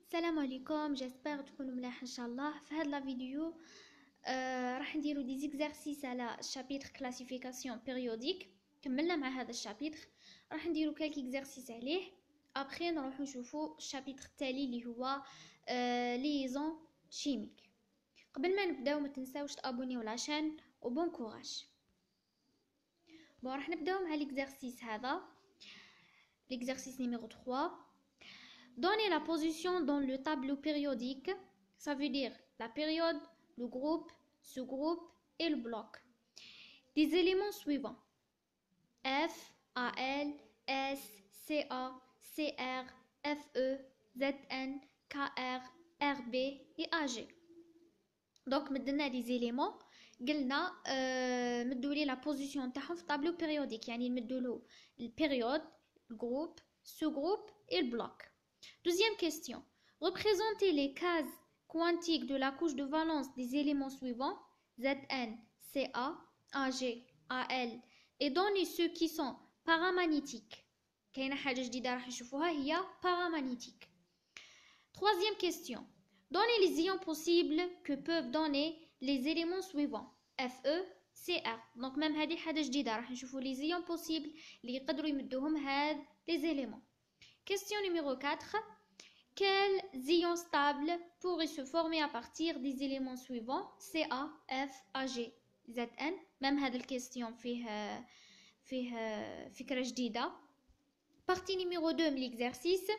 السلام عليكم. جاسبر تكونوا ملاح ان شاء الله. في هاد لا فيديو راح نديرو دي زيكزارسيس على الشابيتر كلاسيفيكاسيون بيريوديك. كملنا مع هذا الشابيتر، راح نديرو كالك اكزارسيس عليه. ابخي نروحو نشوفو الشابيتر التالي اللي هو ليزون شيميك. قبل ما نبداو ما تنساوش تابونيو لاشين وبون كوراج. راح نبداو مع l'exercice هذا، l'exercice numéro 3. Donnez la position dans le tableau périodique, ça veut dire la période, le groupe, sous-groupe et le bloc. Des éléments suivants: F, AL, S, CA, CR, FE, ZN, KR, RB et AG. Donc مدلنا des éléments، قلنا مدولي la position تاعهم في tableau périodique، يعني نمدولو البيريود، الجروب، sous-groupe et le bloc. Deuxième question. Représentez les cases quantiques de la couche de valence des éléments suivants Zn, Ca, Ag, Al et donnez ceux qui sont paramagnétiques. كاينة حاجة جديدة راح نشوفوها هي paramagnétique. Troisième question. Donnez les ions possibles que peuvent donner les éléments suivants Fe, Cr. Donc même هذه حاجة جديدة راح نشوفو les ions possibles اللي يقدروا يمدوهم هاد les éléments. Question numéro 4. Quels ions stables pourraient se former à partir des éléments suivants Ca, F, Ag, Zn. Même هذا الكيستيون فيه فكرة جديدة. Partie numéro 2 de l'exercice.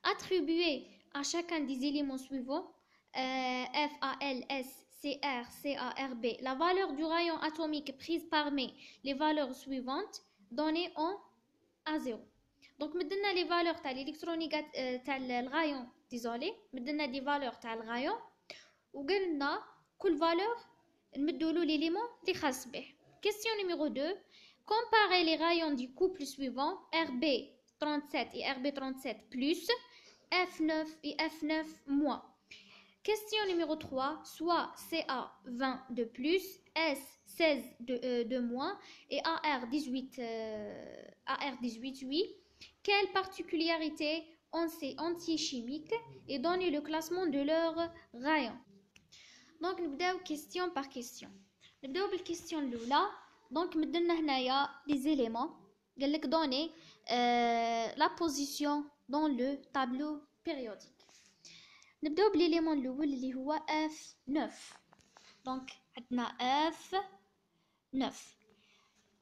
Attribuer à chacun des éléments suivants F, Al, S, Cr, Ca, Rb la valeur du rayon atomique prise parmi les valeurs suivantes données en A0. Donc مدلنا لي فالور تاع الالكترونيك تاع الغايون، ديزولي مدلنا دي فالور تاع الغايون وقلنا كل فالور نمدولو ليليمون اللي خاص به. Question numéro 2. Comparez les rayons du couple suivant RB37 et RB37 plus F9 et F9 moins. Question numéro 3. Soit CA20 de plus, S16 de moins et AR18 oui. Quelle particularité ont ces antichimiques et donnez le classement de leurs rayons. Donc نبداو question par question. نبداو بالكيستيون الاولى. دونك مدلنا هنايا les éléments قال لك donner la position dans le tableau périodique. نبداو بالإيليمون الاول اللي هو F9. دونك عندنا F9.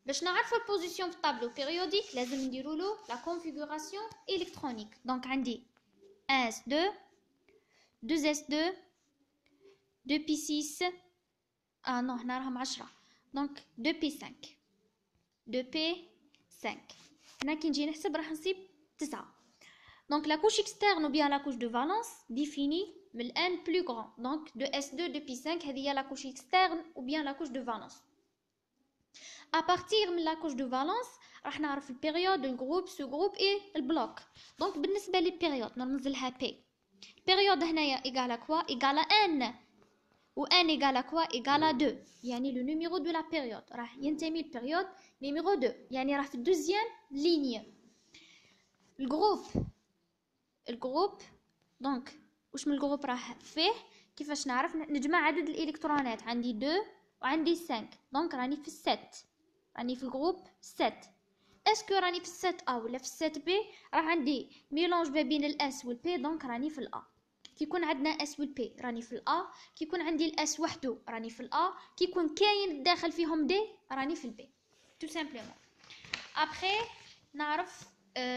باش نعرفوا البوزيسيون في الطابلو بيريوديك لازم نديروا له لا كونفيغوراسيون الكترونيك. دونك عندي 1S2 2S2 2P6 نو هنا راهم 10. دونك 2P5 2P5. هنا كي نجي نحسب راح نصيب 9. دونك لا كوش اكسترن ou bien la couche de valence définie من n plus grand. Donc 2S2 2P5 هذه هي la couche externe ou bien la couche de valence. À partir من la couche de valence راح نعرف البيريود، الجروب، سو جروب اي البلوك. دونك بالنسبه للبيريود نرمزلها بي. البيريود هنايا ايغالا كوا ايغالا ان و ان ايغالا كوا ايغالا 2، يعني لو نيميرو دو لا بيريود راح ينتمي البيريود نيميرو 2، يعني راه في الدوزيام لينيه. الجروب دونك واش من الجروب راه فيه كيفاش نعرف نجمع عدد الالكترونات. عندي 2 وعندي 5، دونك راني في 7، راني في الجروب 7. اسكو راني في 7 A ولا في 7 B؟ راه عندي ميلونج ما بين الاس والبي، دونك راني في الA. كي يكون عندنا اس والبي راني في الA، كي يكون عندي الاس وحده راني في الA، كي يكون كاين داخل فيهم دي راني في البي تو سامبلومون. ابري نعرف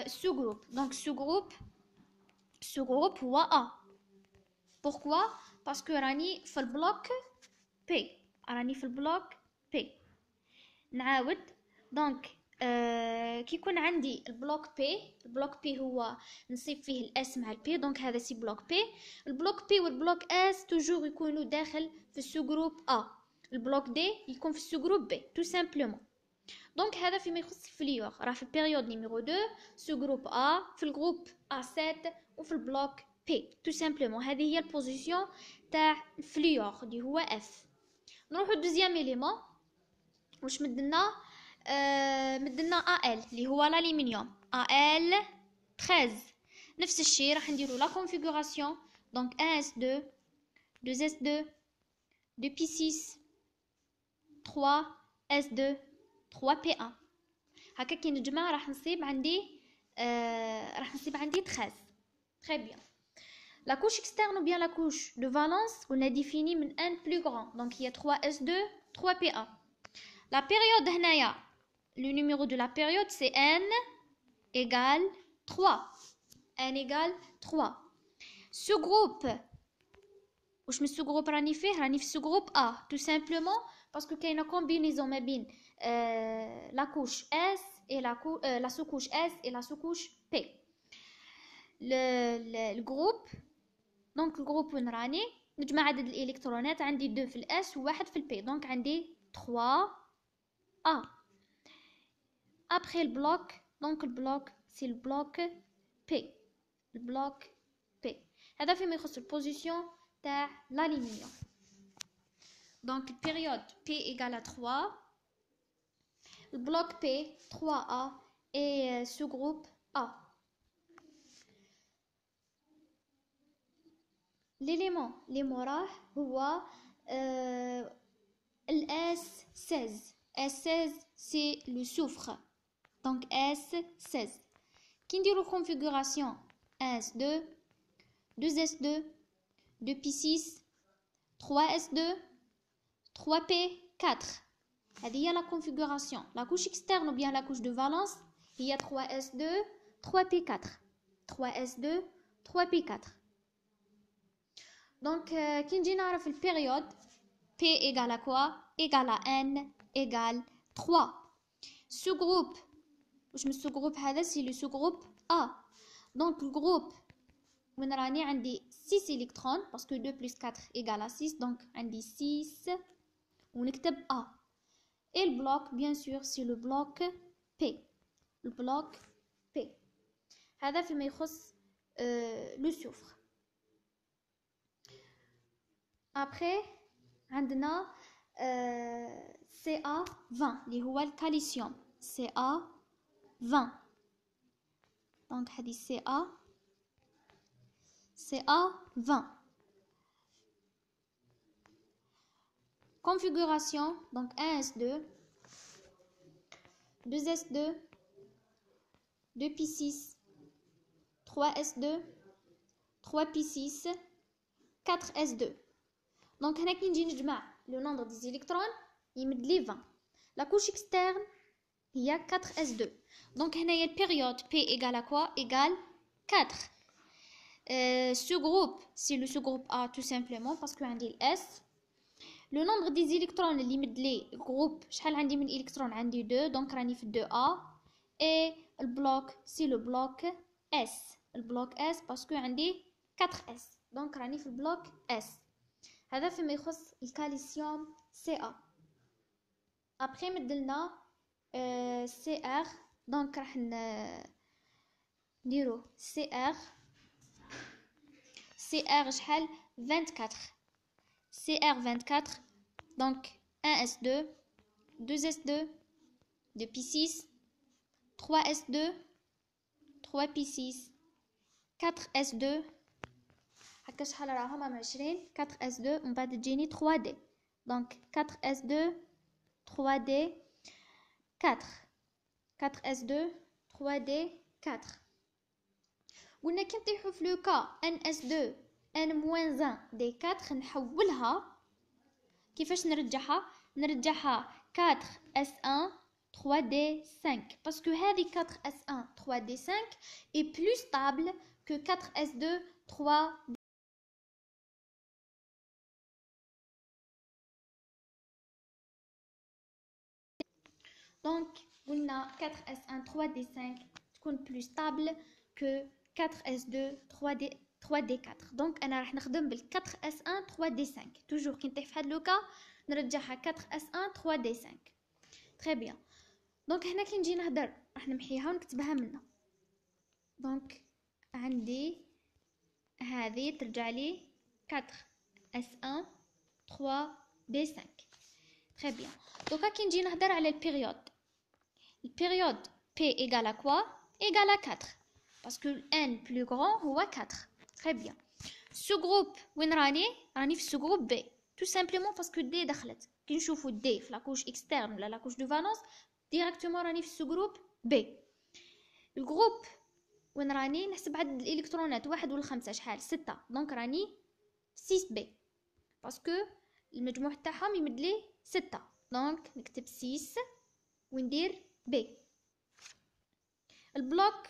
سو جروب. دونك سو جروب هو A. pourquoi parce que راني في البلوك بي، راني في البلوك بي. نعاود دونك كي يكون عندي البلوك بي هو نصيب فيه الاس مع البي، دونك هذا سي بلوك بي. البلوك بي والبلوك اس توجور يكونوا داخل في السو جروب ا، البلوك دي يكون في السو جروب بي تو سامبلومون. دونك هذا فيما يخص الفليور راه في البيريود نيميرو 2 سو جروب ا، في الجروب A7 وفي البلوك بي تو سامبلومون. هذه هي البوزيسيون تاع الفليور اللي هو اف. نروحو دوزيام إليمون. واش مدلنا مدلنا AL اللي هو الالومنيوم AL 13 نفس الشيء راح نديرو لا configuration. donc 1s2 2s2 2p6 3s2 3p1. هكا كي نجمع راح نصيب عندي 13. très bien. la couche externe ou bien la couche de valence on a défini من n plus grand, donc il y a 3s2 3p1. la période هنايا le numéro de la période c'est n égale 3. n égale 3. ce groupe واش من ce groupe راني في ce groupe A tout simplement parce que كاينه combinaison ما بين la couche S et la sous-couche S et la sous-couche P. le groupe donc الجروب وين راني نجمع عدد الالكترونات عندي 2 في الاس وواحد في البي دونك عندي 3 A. après le bloc donc le bloc c'est le bloc P. le bloc P هذا فيما يخص البوزيشن تاع l'aluminium. donc période P égale à 3, le bloc P 3A et ce groupe A. l'élément اللي موراه هو S16. S16 c'est le soufre, donc S16. كي نديرو configuration 1s2 2s2 2p6 3s2 3p4. هذه هي la configuration. la couche externe ou bien la couche de valence هي 3s2 3p4 3s2 3p4. donc كي نجي نعرف البيريود P égale à quoi égale à n égale 3. ce groupe واش من ce groupe هذا c'est le sous-groupe A. donc le groupe وين راني عندي 6 électrons parce que 2 plus 4 égale à 6 donc عندي 6 ونكتب A. et le bloc bien sûr c'est le bloc P. le bloc P هذا فيما يخص le soufre. après عندنا CA20 اللي هو الكالسيوم CA20. donc هذه CA20. configuration donc 1s2 2s2 2p6 3s2 3p6 4s2. donc هنا كي نجي نجمع le nombre des électrons يمد لي 20. la couche externe هي 4s2 donc هنايا البيريود P égale à quoi égale 4. ce groupe c'est le sous-groupe A tout simplement parce que عندي S. le nombre des électrons اللي يمد لي groupe شحال عندي من électron عندي 2 donc راني في 2A. et le bloc c'est le bloc S. le bloc S parce que عندي 4S donc راني في البلوك S. هذا فيما يخص الكالسيوم CA. après مدلنا CR donc راح نديرو CR شحال 24 CR 24 donc 1s2 2s2 2p6 3s2 3p6 4s2 هكا شحال راهم 20 4s2 ومن بعد تجيني 3d donc 4s2 3d 4s2 3d 4. قلنا كي نطيحو في لو كا ns2 n-1 دي 4 نحولها كيفاش نرجعها 4s1 3d 5 parce que هذه 4s1 3d 5 est plus stable que 4s2 3d. donc قلنا 4s1 3d5 تكون plus stable que 4s2 3d4 donc انا راح نخدم بال 4s1 3d5 توجور كي نطيح في هاد لوكا نرجعها 4s1 3d5 très bien. donc هنا كي نجي نهدر راح نمحيها ونكتبها منا donc عندي هذه ترجع لي 4s1 3d5 très bien. دوكا كي نجي نهدر على البيريود P égale à quoi égale à 4 parce que n plus grand هو 4. Très bien. Ce groupe وين راني في ce groupe B. Tout simplement parce que D دخلت. كي نشوفوا D في la couche externe ولا la couche de valence directement راني في ce groupe B. الجروب وين راني نحسب عدد الالكترونات 1 ولا 5 شحال 6 دونك راني 6B باسكو المجموع تاعهم يمد لي 6 دونك نكتب 6 وندير B. البلوك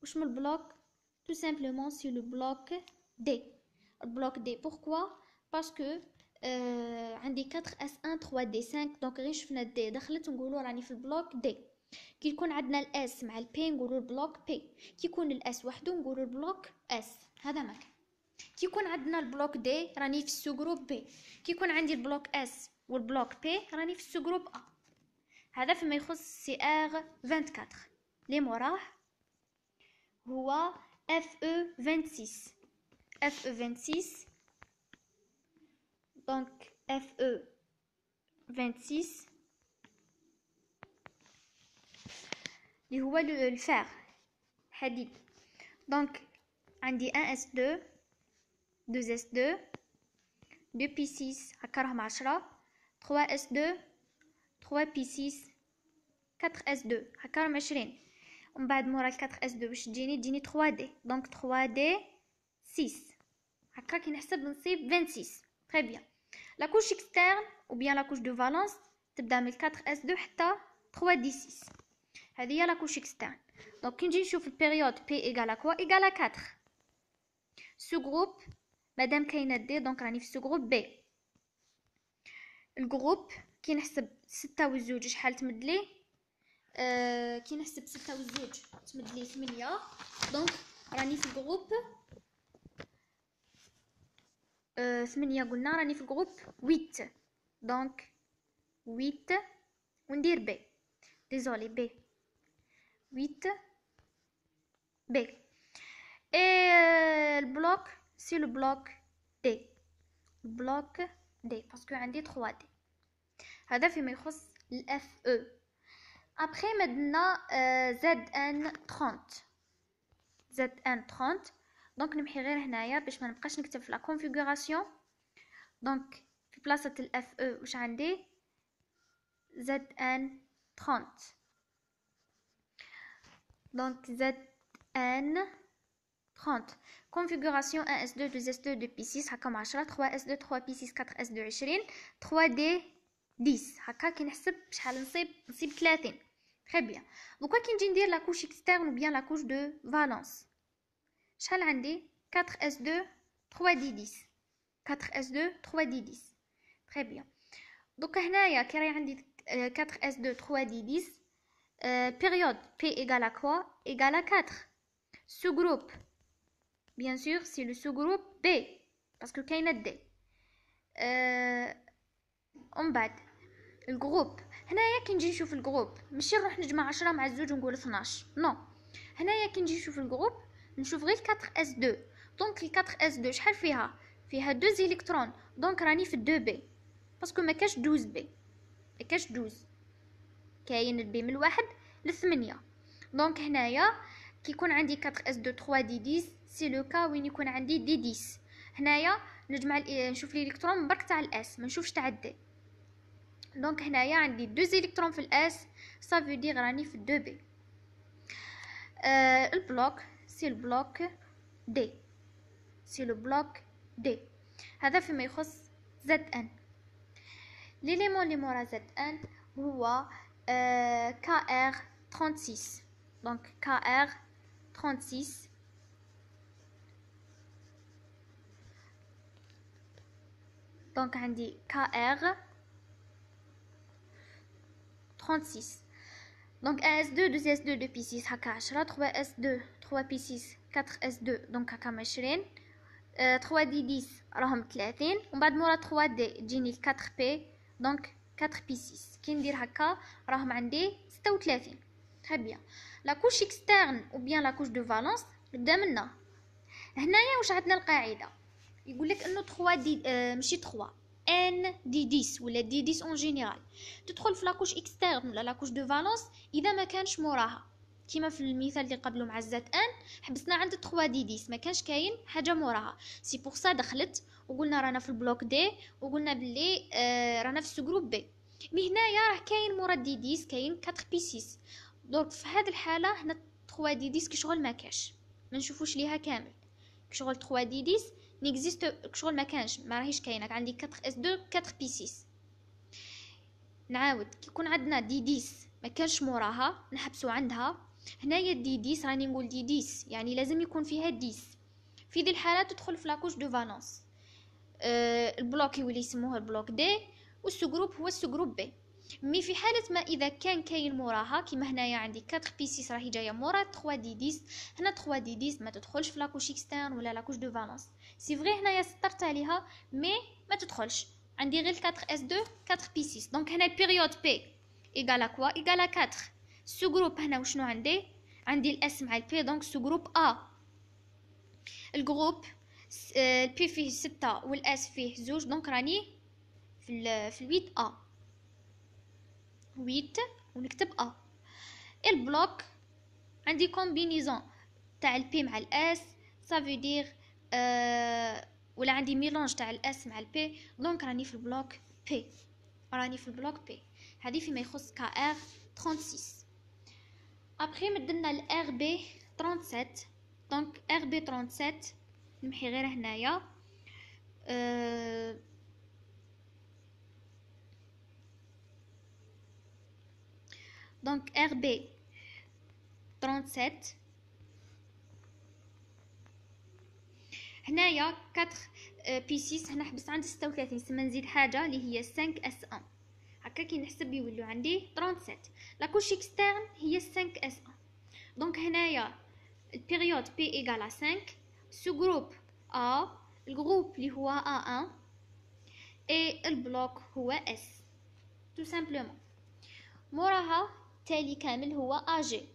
واش من البلوك tout simplement c'est le bloc D. البلوك D pourquoi parce que عندي 4S1 3D5 دونك غير شفنا D دخلت نقولوا راني في البلوك D. كي يكون عندنا الاس مع البي نقولوا البلوك بي، كي يكون الاس وحده نقولوا البلوك اس. هذا مكان. كي يكون عندنا البلوك دي راني في السو جروب بي، كي يكون عندي البلوك اس والبلوك بي راني في السو جروب ا. هذا فيما يخص سي ار 24. لي موراه هو اف او 26 اف او 26 دونك اف او 26 اللي هو الفار حديد. دونك عندي 1s2 2s2 2p6 هكا راهم 10 3s2 3p6 4s2 هكا راهم 20. ومن بعد مورا 4s2 باش تجيني 3d دونك 3d 6 هكا كي نحسب نصيب 26. très bien. la couche externe ou bien la couche de valence تبدا من 4s2 حتى 3d6. هذه هي لا كوش اكسترن. دونك كي نجي نشوف البيريود بي ايغال كوا ايغال 4. سو جروب مادام كاينه دي دونك راني في سو جروب بي. الجروب كي نحسب 6 و2 شحال تمد لي كي نحسب 6 و2 تمد لي 8 دونك راني في الجروب 8 قلنا راني في الجروب 8 دونك 8 وندير بي désolé B 8 B. Et le bloc, c'est le bloc D. Le bloc D, parce que عندي 3D. هذا فيما يخص ال FE. Après maintenant ZN 30. ZN 30. donc نمحي غير هنايا باش ما نبقاش نكتب في لا configuration. donc في بلاصة ال FE واش عندي ZN 30. donc ZN 30 configuration 1S2 2S2 2P6 هكا 10 3S2 3P6 4S2 20 3D 10 هكا كي نحسب شحال نصيب 30. très bien. دوكا كي نجي ندير لا كوش اكسترن ou bien la couche de valence شحال عندي 4S2 3D 10 4S2 3D 10. très bien. دوكا هنايا كي راهي عندي 4S2 3D 10 période P égale à quoi égale à 4. sous-groupe bien sûr c'est le sous-groupe B parce que كاينه D. ومن بعد الجروب هنايا كي نجي نشوف الجروب ماشي نروح نجمع 10 مع الزوج ونقول 12 نو. هنايا كي نجي نشوف الجروب نشوف غير 4S2 دونك ال 4S2 شحال فيها 2 الكترون دونك راني في 2B باسكو ما كاش 12B ما كاش 12 كاين البي من 1 ل 8. دونك هنايا كي يكون عندي 4S2 3D 10 سي لو كا وين يكون عندي دي 10. هنايا نجمع نشوف الالكترون من برك تاع الاس ما نشوفش تاع الدي. دونك هنايا عندي 2 الكترون في الاس ça veut dire راني في 2B. البلوك سي البلوك دي سي لو بلوك دي. هذا فيما يخص ZN. ليليمون اللي مورا ZN هو KR 36 donc KR 36 donc عندي KR 36 donc 1S2 2S2 2P6 هكا 10 3S2 3P6 4S2 donc هكا 20 3D 10 راهم 30 ومن بعد مورا 3D تجيني 4P donc 4P6 كي ندير هكا راهم عندي 36. très bien. la couche externe ou bien la couche de valence نبدا منا هنايا واش عندنا القاعده يقول لك انه 3 دي ماشي 3 ان دي 10 ولا دي 10 اون جينيرال تدخل في لا كوش اكسترن ولا لا كوش دو فالونس اذا ما كانش موراها كيما في المثال اللي قبله مع الزات ان حبسنا عند 3 دي 10 ما كانش كاين حاجه موراها. سي بور سا دخلت وقلنا رانا في البلوك دي وقلنا باللي رانا في السجروب بي. مي هنايا راه كاين مورا دي 10 كاين 4 بي 6. دونك في هذه الحاله هنا 3 دي 10 كشغل ما كاش ما نشوفوش ليها كامل. كشغل 3 دي 10 نيكزيست كشغل ما كانش ما راهيش كاينه. عندي 4 اس 2 4 بي 6. نعاود كي يكون عندنا دي 10 ما كانش موراها نحبسو عندها. هنايا دي 10 راني نقول دي 10 يعني لازم يكون فيها 10. في دي الحاله تدخل في لاكوش دو فالونس. البلوك يولي يسموه البلوك دي والسجروب هو السجروب بي. مي في حاله ما اذا كان كاين موراها كيما هنايا عندي 4 بي 6 راهي جايه مورا 3 دي 10. هنا 3 دي 10 ما تدخلش في لاكوش اكسترن ولا لاكوش دو فالونس. سي فري هنايا سطرت عليها مي ما تدخلش. عندي غير 4 اس 2 4 بي 6. دونك هنا البيريود بي ايغال كوا ايغال 4. السجروب هنا وشنو عندي الاس مع البي دونك سجروب ا. الجروب البي فيه 6 والاس فيه 2 دونك راني في 8 ا 8 ونكتب ا. البلوك عندي كومبينيزون تاع البي مع الاس سافو دير ولا عندي ميلونج تاع الاس مع البي دونك راني في البلوك بي. هذه فيما يخص كا ار 36. ابري مدلنا الار بي 37. دونك ار بي 37 نمحي غير هنايا دونك ار بي 37 هنايا 4 بي 6. هنا حبست عندي 36 سما نزيد حاجه اللي هي 5 اس 1 هكا كي نحسب يوليو عندي 37. لاكوش اكسترن هي 5 اس 1. دونك هنايا البيريود بي ايغال 5 سو جروب ا الجروب اللي هو ا 1 اي البلوك هو اس تو سامبلومون. موراها تالي كامل هو اجي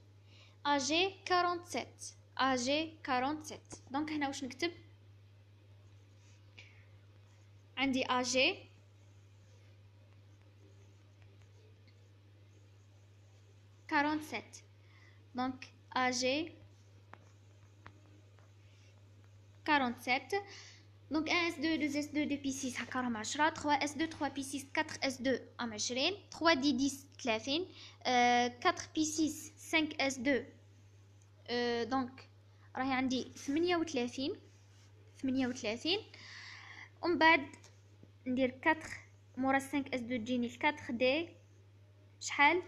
47 اجي 47. دونك هنا واش نكتب عندي اجي دونك اجي 47. دونك 1 اس 2 2 اس 2 2 بي 6 هكا راهم 10 3 اس 2 3 بي 6 4 اس 2 راهم 20 3 دي 10 30 4 بي 6 5 اس 2 دونك راهي عندي 38 ومن بعد ندير 4 مورا 5 اس 2 تجيني 4 دي شحال.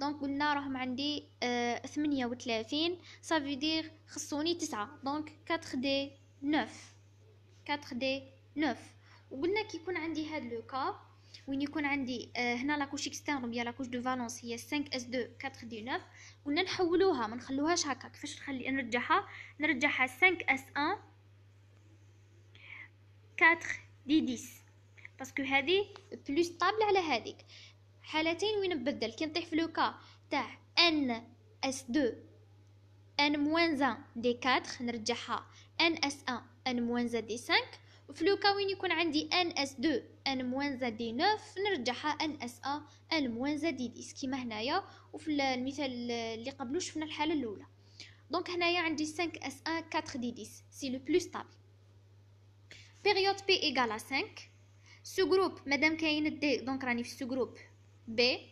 دونك قلنا راهم عندي 38 صافي دير خصوني 9 دونك 4 دي 9. وقلنا كي يكون عندي هاد لو كا وين يكون عندي هنا لاكوش اكسترن بيا لاكوش دو فالونس هي 5 اس 2 4 دي 9 قلنا نحولوها ما نخلوهاش هكا. كيفاش نرجعها 5 اس 1 4 دي 10 باسكو هذه بلو ستابل على هذيك. حالتين وين نبدل كي نطيح في لو كا تاع ان اس 2 ان موان 1 دي 4 نرجعها ان اس 1 ان موان 1 دي 5. وفي لو كا وين يكون عندي ان اس 2 ان موان 1 دي 9 نرجعها ان اس 1 ان موان 1 دي 10 كيما هنايا. وفي المثال اللي قبلو شفنا الحاله الاولى. دونك هنايا عندي 5 اس 1 4 دي 10 سي لو بلو ستابل. بيريود بي ايغال 5 سو جروب مادام كاين دي دونك راني في سو جروب بي.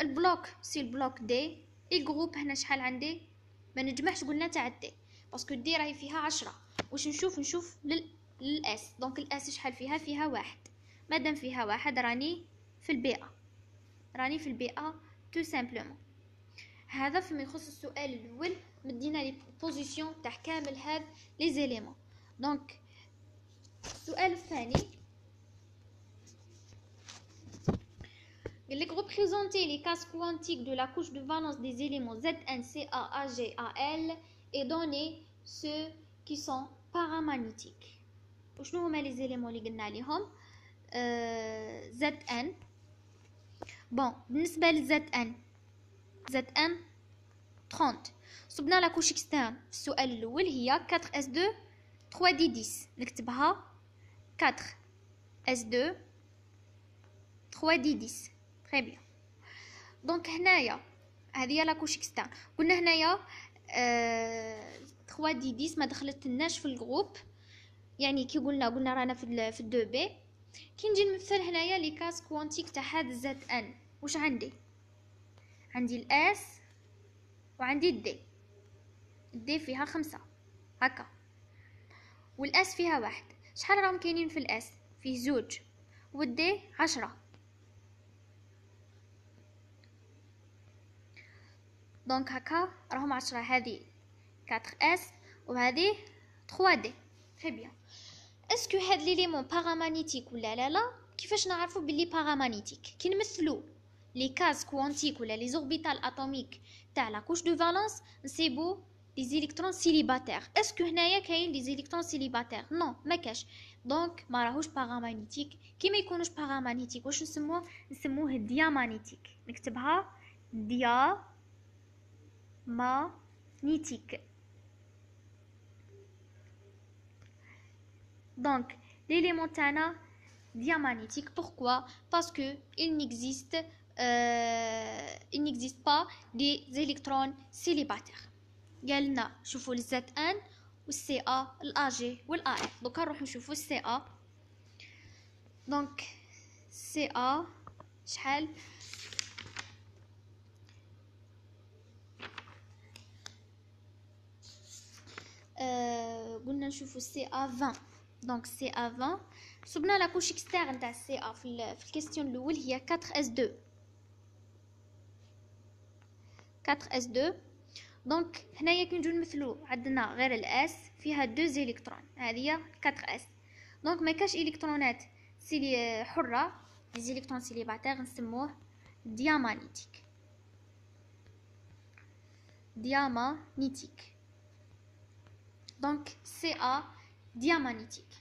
البلوك سي البلوك دي. الجروب هنا شحال عندي ما نجمعش قلنا تاع دي باسكو دي راهي فيها 10. واش نشوف للاس دونك الاس شحال فيها واحد. مادام فيها واحد راني في البيئه تو سامبلومون. هذا فيما يخص السؤال الاول مدينا لي بوزيسيون تاع كامل هاد لي زيليمون. دونك السؤال الثاني قال لك représenter les cases quantiques de la couche de valence des éléments Zn, Ca, Ag, Al et donner ceux qui sont paramagnétiques. وشنو هما لي زيليمون اللي قلنا عليهم؟ Zn بون بالنسبه لزن 30 صبنا لا كوش اكسترن في السؤال الاول هي 4 اس 2 3 دي 10 نكتبها 4 اس 2 3 دي 10 تري بيان. دونك هنايا هذه هي لا كوش اكسترن. قلنا هنايا 3 دي 10 ما دخلتلناش في الجروب، يعني كي قلنا رانا في 2 بي. كي نجي نمثل هنايا لي كاس كوانتيك تاع هاد زد ان، واش عندي الاس وعندي الدي فيها 5 هكا، والاس فيها 1. شحال راهم كاينين في الاس؟ فيه 2، والدي 10. دونك هكا راهم 10. هذه 4 اس وهذه 3 دي. تري بيان. اسكو هاد ليليمون بارامagnétique ولا لا؟ كيفاش نعرفوا باللي بارامagnétique؟ كي نمثلوا لي كاز كوانتيك ولا لي زوربيتال اتوميك تاع لا كوش دو فالونس نسيبو دي زيليكترون سيليباتير. اسكو هنايا كاين دي زيليكترون سيليباتير؟ نو ما كاش، دونك ما راهوش بارامagnétique. كي ما يكونوش بارامagnétique واش نسموه ديامagnétique. نكتبها ديامagnétique. Donc, l'élément tana diamagnétique, pourquoi? Parce que il n'existe pas des électrons célibataires. قالنا شوفوا الZN والCA الAG والAF. donc نروحوا نشوفوا الCA. donc CA شحال؟ قلنا نشوفوا CA 20. donc CA 20 صبنا لا كوش اكسترن تاع CA في الكيستيون الاول هي 4s2. 4s2. دونك هنايا كي نجيو نمثلو عندنا غير الاس فيها 2 الكترون، هذه 4s. دونك ما كاش الكترونات حره، لي زيليكترون سيليباتير نسموه ديامagnétique. دونك CA diamagnétique.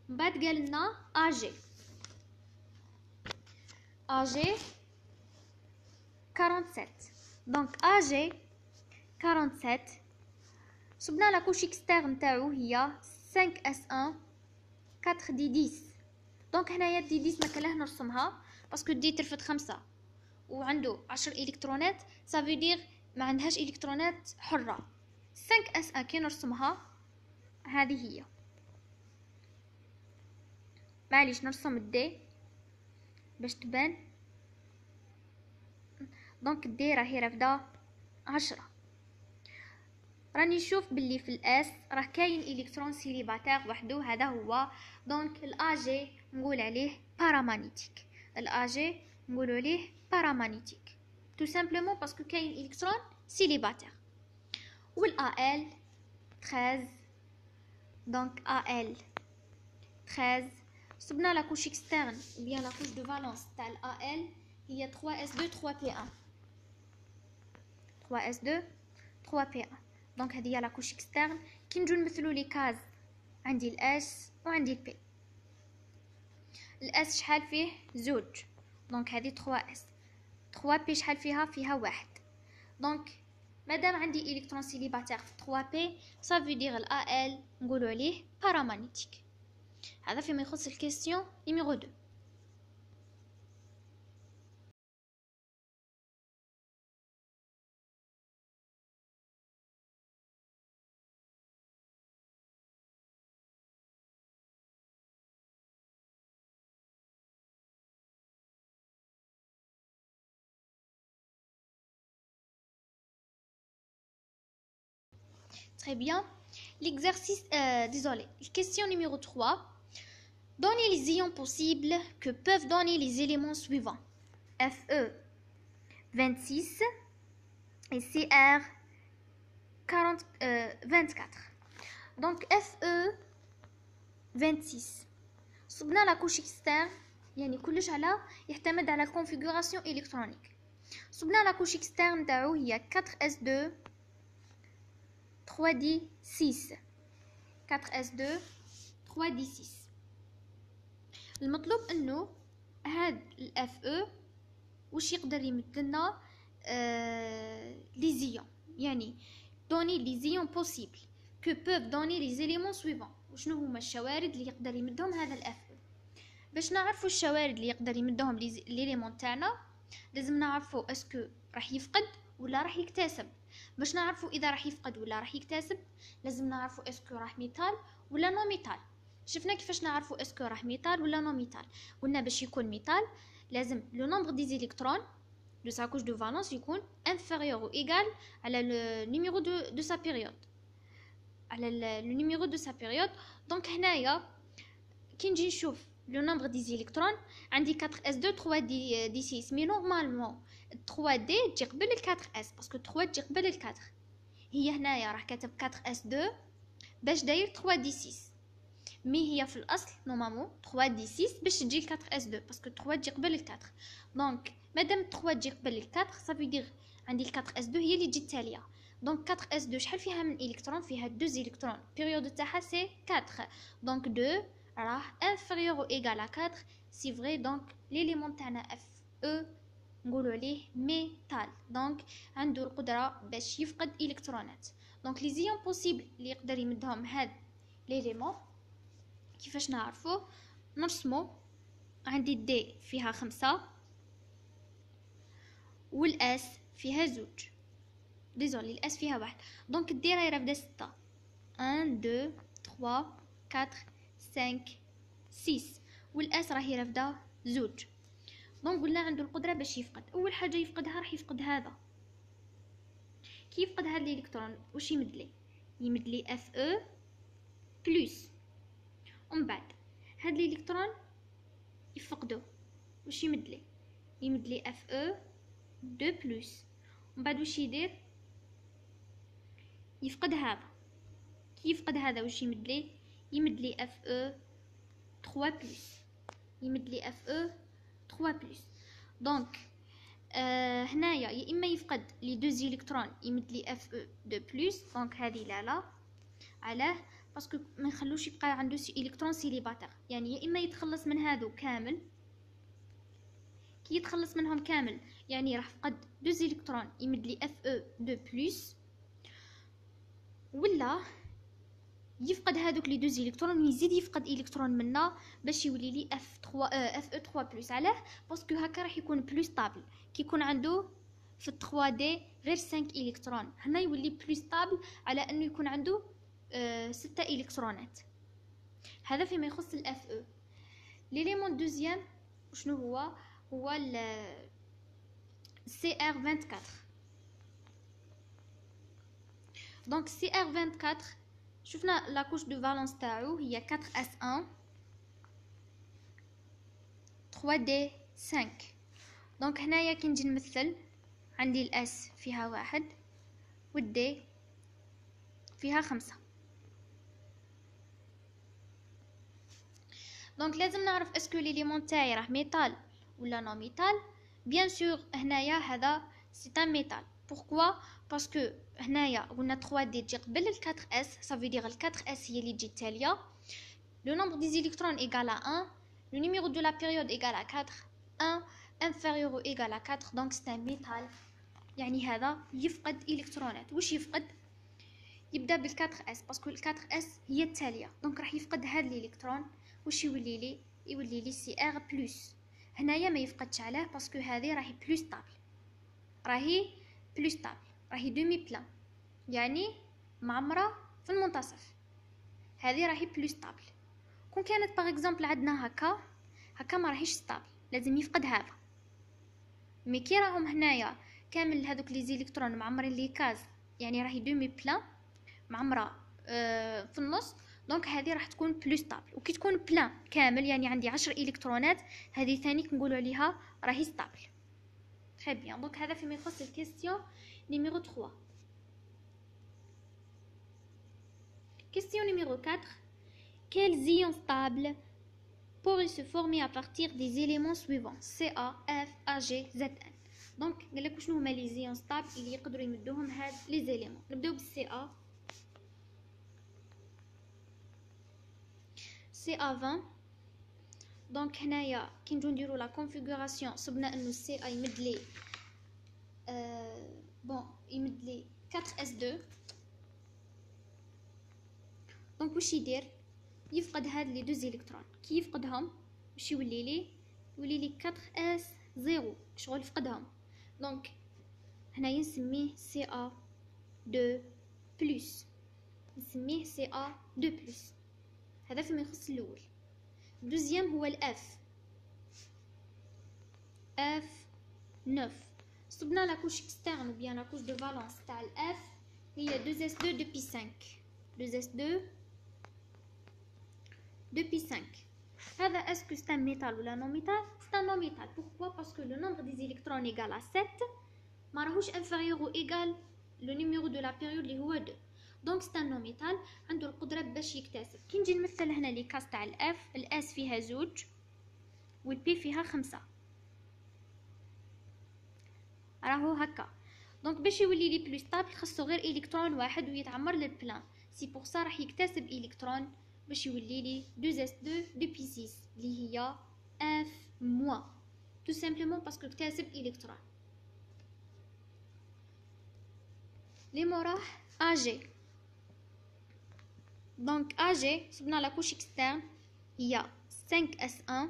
من بعد قالنا AG 47. دونك AG 47 صبنا لا كوش اكسترن تاعو هي 5s1 4d10. دونك هنايا d10 ما كلاه نرسمها باسكو دي ترفد 5 وعنده 10 الكترونات، صافي دير ما عندهاش الكترونات حره. 5s1 كي نرسمها هذه هي، معليش نرسم الدي باش تبان. دونك الدي راهي رافده 10. راني نشوف باللي في الاس راه كاين الكترون سيليباتير وحده، هذا هو. دونك الاجي نقول عليه بارامagnétique. الاجي نقولوا عليه بارامagnétique tout simplement باسكو كاين الكترون سيليباتير. والال 13. دونك al 13 صبنا لا كوش اكسترن بيان لا كوش دو فالونس تاع ال هي 3s2 3p1. 3s2 3p1. دونك هذه هي لا كوش اكسترن. كي نجو نمثلو لي كاز عندي الاس وعندي البي. الاس شحال فيه 2، دونك هذه 3s. 3p شحال فيها 1. دونك مادام عندي الكترون سيليباتير في 3p صافي دير ال نقولوا عليه بارامagnétique. هذا فيما يخص الكيستيون نيميرو 2. Très bien. L'exercice, désolé. Question numéro 3. Donnez les ions possibles que peuvent donner les éléments suivants. Fe 26 et Cr 24. Donc Fe 26. صبنا لا كوش اكسترن، يعني كلش على يعتمد على الكونفيغوراسيون الكترونيك. صبنا لا كوش اكسترن تاعو هي 4s2 3d6. 4s2 3d6. المطلوب انه هاد الاف او واش يقدر يمدلنا لي زيون، يعني دوني لي زيون بوسيبل كو بوف دوني لي زيليمون سويفون. وشنو هما الشوارد اللي يقدر يمدهم هذا الاف او؟ باش نعرفوا الشوارد اللي يقدر يمدهم ليليمون تاعنا لازم نعرفوا اسكو راح يفقد ولا راح يكتسب. باش نعرفوا اذا راح يفقد ولا راح يكتسب لازم نعرفوا اسكو راح ميتال ولا نو ميتال. شفنا كيفاش نعرفوا اسكو راح ميتال ولا نو ميتال. قلنا باش يكون ميتال لازم لو نومبر دي زيليكترون de sa couche de valence يكون inférieur ou égal على le numéro de sa période. على le numéro de sa période. donc هنايا كي نجي نشوف لو نومبر دي زيليكترون عندي 4s2 3d6 مي نورمالمون 3d تجي قبل ال 4s باسكو 3 تجي قبل ال 4. هي هنايا راح كاتب 4s2 باش داير 3d6 مي هي في الاصل نورمالمون 3d6 باش تجي 4s2 باسكو 3 تجي قبل ال 4. دونك مادام 3 تجي قبل ال 4 صافي دير عندي ال 4s2 هي اللي تجي التاليه. دونك 4s2 شحال فيها من الكترون؟ فيها 2 الكترون. بيريود تاعها سي 4. دونك 2 راه inférieur ou égal à 4 سي فري. دونك ليليمون تاعنا اف او نقولوا عليه ميتال. دونك عنده القدره باش يفقد الكترونات. دونك لي زيون بوسيبل اللي يقدر يمدهم هاد ليليمون كيفاش نعرفو؟ نرسمو. عندي دي فيها 5 والاس فيها 2. ديزولي الاس فيها 1. دونك الدي راهي رافده 6. 1 2 3 4 5 6 والاس راهي رافده 2. دونك قلنا عنده القدره باش يفقد. اول حاجه يفقدها راح يفقد هذا. كي يفقد هذا الالكترون واش يمد لي؟ يمد لي اف او بلس. ومن بعد هذا الالكترون يفقدو واش يمد لي؟ يمد لي اف او 2 بلس. ومن بعد واش يدير؟ يفقد هذا. كي يفقد هذا واش يمد لي؟ يمد لي اف او 3 بلس. يمد لي اف او 3 بلس. دونك هنايا يا اما يفقد لي 2 الكترون يمد لي اف او 2 بلس. دونك هذه لا. علاه؟ باسكو ما نخلوش يبقى عنده الكترون سيليباتير. يعني يا اما يتخلص من هذو كامل. كي يتخلص منهم كامل يعني راح فقد 2 الكترون يمد لي اف او 2 بلس، ولا يفقد هذوك لي 2 الكترون يزيد يفقد الكترون منا باش يولي لي اف 3 اف او 3 بلس. علاه؟ باسكو هكا راح يكون بلس ستابل. كي يكون عنده في 3 دي غير 5 الكترون هنا يولي بلس ستابل على انه يكون عنده 6 الكترونات. هذا فيما يخص الاف او. ليليمون دوزيام شنو هو ال CR24. دونك CR24 شفنا لا كوش دو فالونس تاعو هي 4s1 3d5. دونك هنايا كي نجي نمثل عندي الاس فيها 1 والدي فيها 5. دونك لازم نعرف اسكو ليليمون تاعي راه ميتال ولا نو ميتال. بيان سور هنايا هذا سي ان ميتال. بوركوا؟ باسكو هنايا قلنا 3 دي تجي قبل ال 4 اس صافي دير ال 4 اس هي اللي تجي التاليه. لو نومبر دي زيليكترون ايغال ا 1. لو نيميرو دو لا بيريود ايغال ا 4. 1 inférieur ou égal à 4. دونك سي ان ميتال. يعني هذا يفقد الكترونات. واش يفقد؟ يبدا بال 4 اس باسكو ال 4 اس هي التاليه. دونك راح يفقد هذا الالكترون. واش يولي لي؟ يولي لي سي ار بلس. هنايا ما يفقدش. علاه؟ باسكو هذه راهي بلس ستابل. راهي بلس ستابل. راهي دومي بلان يعني معمره في المنتصف. هذه راهي بلس ستابل. كون كانت باغ اكزومبل عندنا هكا ما راهيش ستابل. لازم يفقد هذا. مي كي راهم هنايا كامل هذوك لي زيليكترون معمرين لي كاز يعني راهي دومي بلان معمره في النص. دونك هذه راح تكون بلس ستابل. وكي تكون بلان كامل يعني عندي 10 الكترونات هذه ثاني نقولوا عليها راهي ستابل. تري بيان. دونك هذا فيما يخص الكيستيون نيميرو 3. Question numéro 4. Quels ions stables pourraient se former à partir des éléments suivants Ca, F, Ag, Zn. Donc قال لك شنو هما لي زيون ستابل اللي يقدروا يمدوهم هاد لي زيليمون. نبداو بالسي ا. سي ا 20. دونك هنايا كي نجيو نديرو لا كونفيغوراسيون صبنا انه سي ا يمد لي يمد لي 4 اس 2. دونك واش يدير؟ يفقد هاد لي 2 الكترون. كي يفقدهم واش يولي لي؟ يولي لي 4 اس 0 شغل يفقدهم. دونك هنايا نسميه CA2 بلس، نسميه CA2 بلس. هذا فيما يخص الاول. دوزيام هو الاف F9. صبنا لا كوش اكسترن ou bien la couche de valence تاع الاف هي 2s2 depuis 5. 2s2 depuis 5. هذا اسكو c'est un métal ولا non métal؟ c'est un non métal. Pourquoi? Parce que le nombre des électrons égal à 7 ما راهوش inférieur ou égal le numéro de la période اللي هو 2. donc c'est un non métal عنده القدرة باش يكتسب. كي نجي نمثل هنا لي كاس تاع الاف، الاس فيها 2 والبي فيها 5 راهو هكا. دونك باش يولي لي بلو ستابل خاصو غير الكترون واحد ويتعمر للبلان. سي بور سا راح يكتسب الكترون باش يولي لي 2s2 دوبي 6 اللي هي اف موان، تو سامبلومون باسكو اكتسب الكترون. لي موراه اجي. دونك اجي صبنا لا كوش اكسترن هي 5s1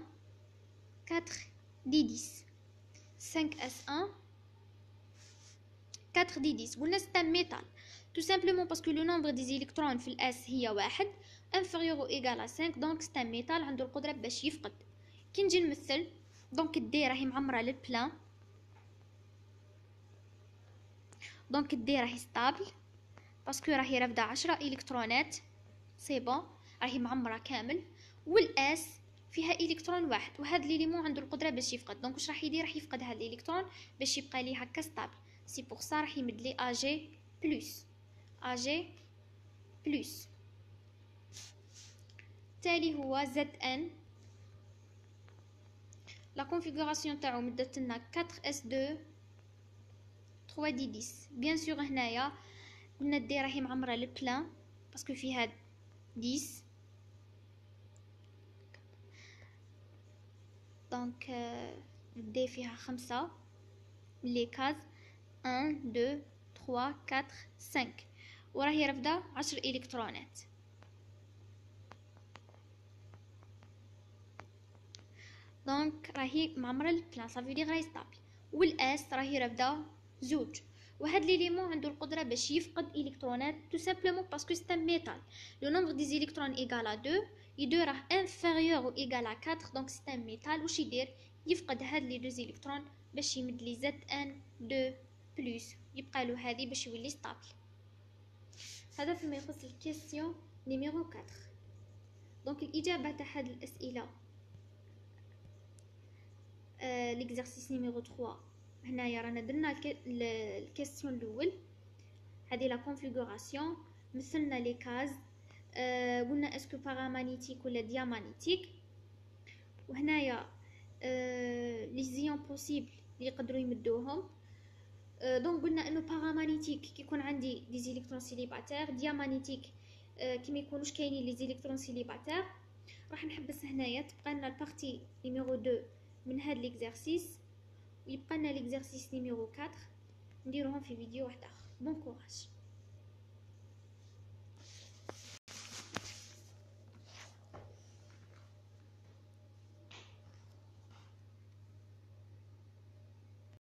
4d10. 5s1 4d10. قلنا c'est un métal tout simplement parce que le nombre des électrons في الاس هي واحد inférieur ou égal à 5. donc c'est un métal عنده القدرة باش يفقد. كي نجي نمثل دونك الدي راهي معمرة للبلان، دونك الدي راهي ستابل باسكو راهي رافدة 10 الكترونات سي بون، راهي معمرة كامل. والاس فيها الكترون واحد وهذا ليليمون عنده القدرة باش يفقد. دونك واش راح يدير؟ راح يفقد هذا الالكترون باش يبقى ليه هكا ستابل. سي بور سا راح يمد لي اجي بلس. اجي بلس التالي هو زد ان. لا كونفيغوراسيون تاعو مدت لنا 4s2 3d10. بيان سور هنايا قلنا دي راهي معمره للبلان باسكو فيها 10. دونك دي فيها 5 لي كاز 1 2 3 4 5 وراهي رافده 10 الكترونات. دونك راهي معمره للبلان صافي دي راهي ستابل. والاس راهي رافده 2 وهاد ليليمون عنده القدره باش يفقد الكترونات tout simplement parce que c'est un métal. le nombre des électrons égal à 2 2 راه inférieur ou égal à 4 donc c'est un métal. واش يدير؟ يفقد هاد لي 2 الكترون باش يمد لي زد ان 2 بلس يبقى له هذه باش يولي ستابل. هذا فيما يخص الكيستيون نيميرو 4. دونك الاجابه تاع هاد الاسئله l'exercice numéro 3 هنايا رانا درنا الكيستيون الاول هذه لا كونفيغوراسيون، مثلنا لي كاز، قلنا اسكو بارامagnétique ولا ديامagnétique، وهنايا لي زيون بوسيبل اللي يقدروا يمدوهم. دونك قلنا انه بارامagnétique كيكون عندي دي زيليكترون سيليباتير، ديامagnétique كي ما يكونوش كاينين لي زيليكترون سيليباتير. راح نحبس هنايا تبقى لنا البارتي نيميرو 2 من هاد ليكزارسيس ويبقى لنا ليكزارسيس نيميرو 4 نديروهم في فيديو واحد اخر. بون كوراج.